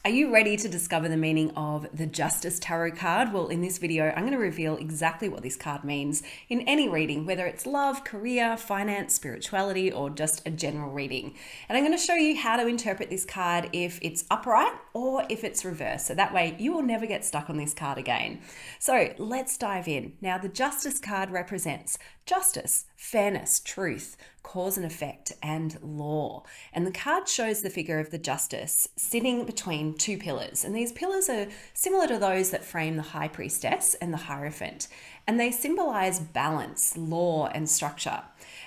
Are you ready to discover the meaning of the Justice Tarot card? Well, in this video, I'm going to reveal exactly what this card means in any reading, whether it's love, career, finance, spirituality, or just a general reading. And I'm going to show you how to interpret this card if it's upright or if it's reversed. So that way you will never get stuck on this card again. So let's dive in. Now, the Justice card represents justice, fairness, truth, cause and effect, and law. And the card shows the figure of the justice sitting between two pillars. And these pillars are similar to those that frame the high priestess and the hierophant. And they symbolize balance, law, and structure.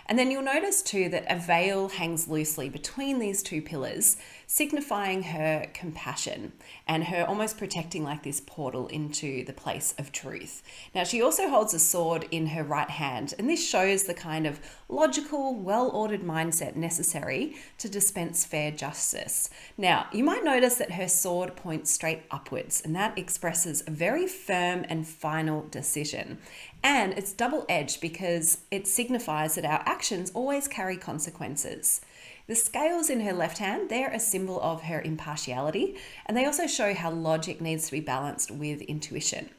And then you'll notice too that a veil hangs loosely between these two pillars, signifying her compassion and her almost protecting like this portal into the place of truth. Now, she also holds a sword in her right hand, and this shows the kind of logical, well-ordered mindset necessary to dispense fair justice. Now, you might notice that her sword points straight upwards, and that expresses a very firm and final decision. And it's double-edged because it signifies that our actions always carry consequences. The scales in her left hand, they're a symbol of her impartiality, and they also show how logic needs to be balanced with intuition.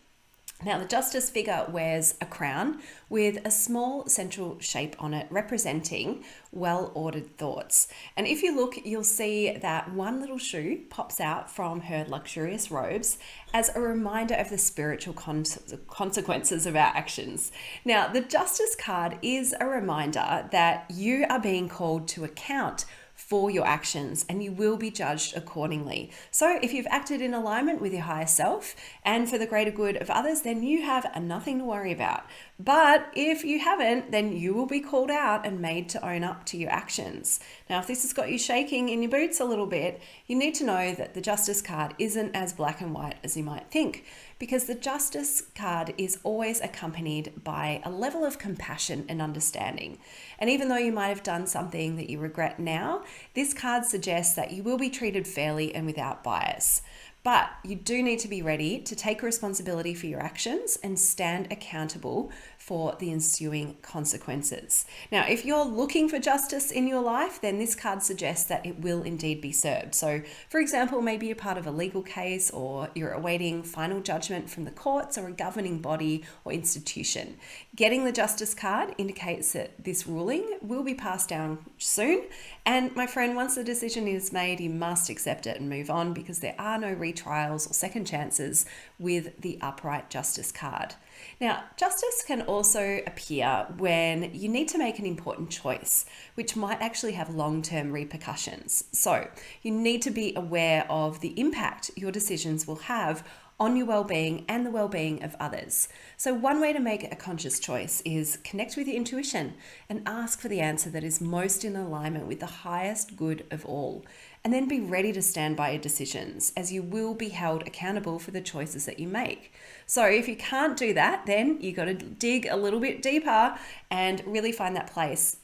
Now, the justice figure wears a crown with a small central shape on it representing well-ordered thoughts. And if you look, you'll see that one little shoe pops out from her luxurious robes as a reminder of the spiritual consequences of our actions. Now, the justice card is a reminder that you are being called to account for your actions and you will be judged accordingly. So if you've acted in alignment with your higher self and for the greater good of others, then you have nothing to worry about. But if you haven't, then you will be called out and made to own up to your actions. Now, if this has got you shaking in your boots a little bit, you need to know that the Justice card isn't as black and white as you might think, because the Justice card is always accompanied by a level of compassion and understanding. And even though you might have done something that you regret now, this card suggests that you will be treated fairly and without bias. But you do need to be ready to take responsibility for your actions and stand accountable for the ensuing consequences. Now, if you're looking for justice in your life, then this card suggests that it will indeed be served. So, for example, maybe you're part of a legal case or you're awaiting final judgment from the courts or a governing body or institution. Getting the Justice card indicates that this ruling will be passed down soon. And my friend, once the decision is made, you must accept it and move on, because there are no retrials or second chances with the upright Justice card. Now, justice can also appear when you need to make an important choice, which might actually have long-term repercussions. So you need to be aware of the impact your decisions will have on your well-being and the well-being of others. So one way to make a conscious choice is connect with your intuition and ask for the answer that is most in alignment with the highest good of all. And then be ready to stand by your decisions, as you will be held accountable for the choices that you make. So if you can't do that, then you got to dig a little bit deeper and really find that place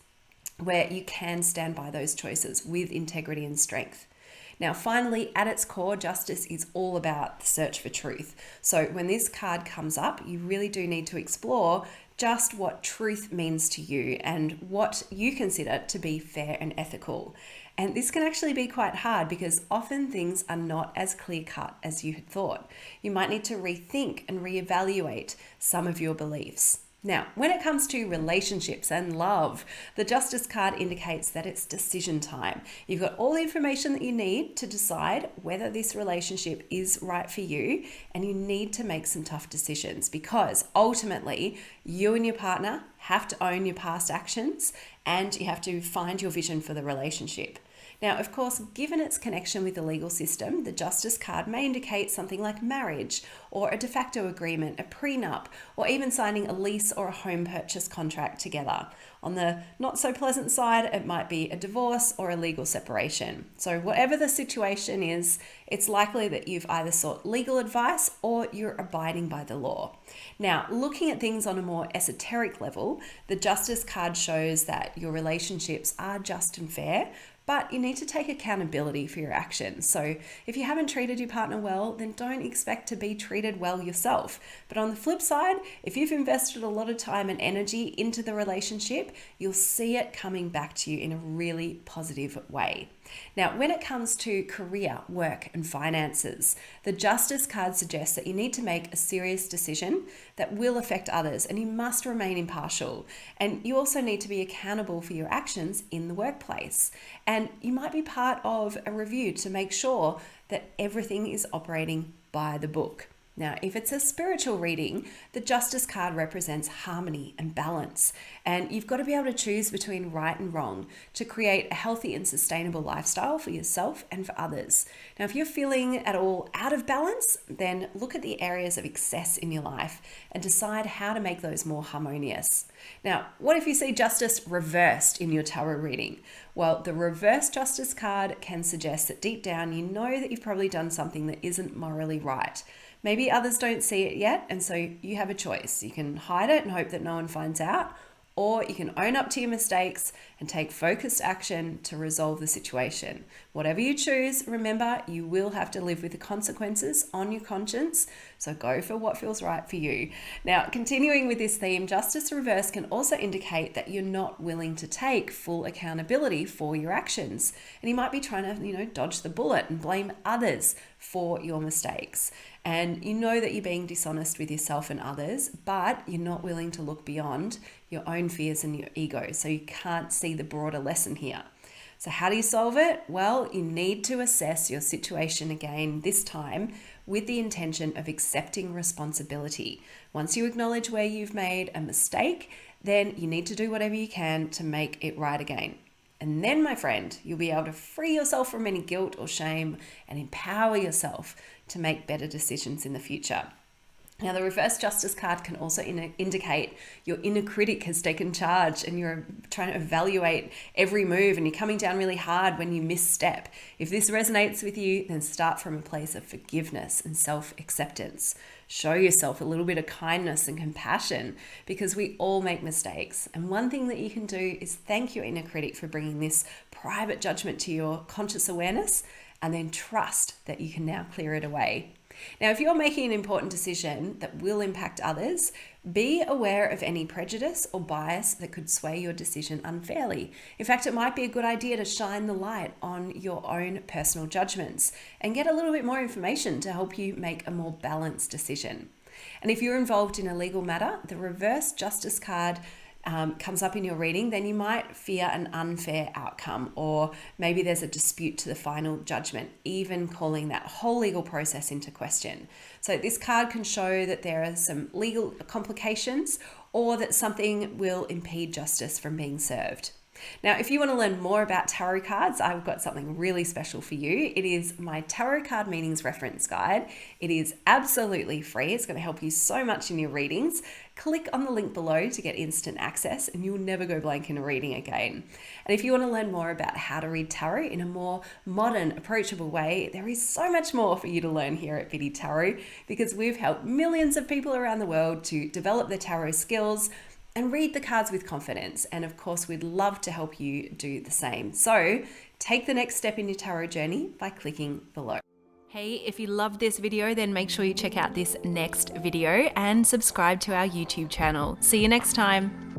where you can stand by those choices with integrity and strength. Now, finally, at its core, justice is all about the search for truth. So when this card comes up, you really do need to explore just what truth means to you and what you consider to be fair and ethical. And this can actually be quite hard because often things are not as clear-cut as you had thought. You might need to rethink and reevaluate some of your beliefs. Now, when it comes to relationships and love, the Justice card indicates that it's decision time. You've got all the information that you need to decide whether this relationship is right for you, and you need to make some tough decisions because ultimately you and your partner have to own your past actions and you have to find your vision for the relationship. Now, of course, given its connection with the legal system, the Justice card may indicate something like marriage or a de facto agreement, a prenup, or even signing a lease or a home purchase contract together. On the not so pleasant side, it might be a divorce or a legal separation. So whatever the situation is, it's likely that you've either sought legal advice or you're abiding by the law. Now, looking at things on a more esoteric level, the Justice card shows that your relationships are just and fair, but you need to take accountability for your actions. So if you haven't treated your partner well, then don't expect to be treated well yourself. But on the flip side, if you've invested a lot of time and energy into the relationship, you'll see it coming back to you in a really positive way. Now, when it comes to career, work, and finances, the Justice card suggests that you need to make a serious decision that will affect others, and you must remain impartial. And you also need to be accountable for your actions in the workplace. And you might be part of a review to make sure that everything is operating by the book. Now, if it's a spiritual reading, the Justice card represents harmony and balance. And you've got to be able to choose between right and wrong to create a healthy and sustainable lifestyle for yourself and for others. Now, if you're feeling at all out of balance, then look at the areas of excess in your life and decide how to make those more harmonious. Now, what if you see justice reversed in your tarot reading? Well, the reverse Justice card can suggest that deep down you know that you've probably done something that isn't morally right. Maybe others don't see it yet, and so you have a choice. You can hide it and hope that no one finds out, or you can own up to your mistakes and take focused action to resolve the situation. Whatever you choose, remember, you will have to live with the consequences on your conscience, so go for what feels right for you. Now, continuing with this theme, Justice Reverse can also indicate that you're not willing to take full accountability for your actions. And you might be trying to, dodge the bullet and blame others for your mistakes. And you know that you're being dishonest with yourself and others, but you're not willing to look beyond your own fears and your ego. So you can't see the broader lesson here. So how do you solve it? Well, you need to assess your situation again, this time with the intention of accepting responsibility. Once you acknowledge where you've made a mistake, then you need to do whatever you can to make it right again. And then, my friend, you'll be able to free yourself from any guilt or shame and empower yourself to make better decisions in the future. Now, the reverse Justice card can also indicate your inner critic has taken charge and you're trying to evaluate every move and you're coming down really hard when you misstep. If this resonates with you, then start from a place of forgiveness and self-acceptance. Show yourself a little bit of kindness and compassion because we all make mistakes. And one thing that you can do is thank your inner critic for bringing this private judgment to your conscious awareness and then trust that you can now clear it away. Now, if you're making an important decision that will impact others, be aware of any prejudice or bias that could sway your decision unfairly. In fact, it might be a good idea to shine the light on your own personal judgments and get a little bit more information to help you make a more balanced decision. And if you're involved in a legal matter, the reverse Justice card comes up in your reading, then you might fear an unfair outcome, or maybe there's a dispute to the final judgment, even calling that whole legal process into question. So this card can show that there are some legal complications or that something will impede justice from being served. Now, if you want to learn more about tarot cards, I've got something really special for you. It is my Tarot Card Meanings Reference Guide. It is absolutely free. It's going to help you so much in your readings. Click on the link below to get instant access and you'll never go blank in a reading again. And if you want to learn more about how to read tarot in a more modern, approachable way, there is so much more for you to learn here at Biddy Tarot because we've helped millions of people around the world to develop their tarot skills and read the cards with confidence. And of course, we'd love to help you do the same. So take the next step in your tarot journey by clicking below. Hey, if you loved this video, then make sure you check out this next video and subscribe to our YouTube channel. See you next time.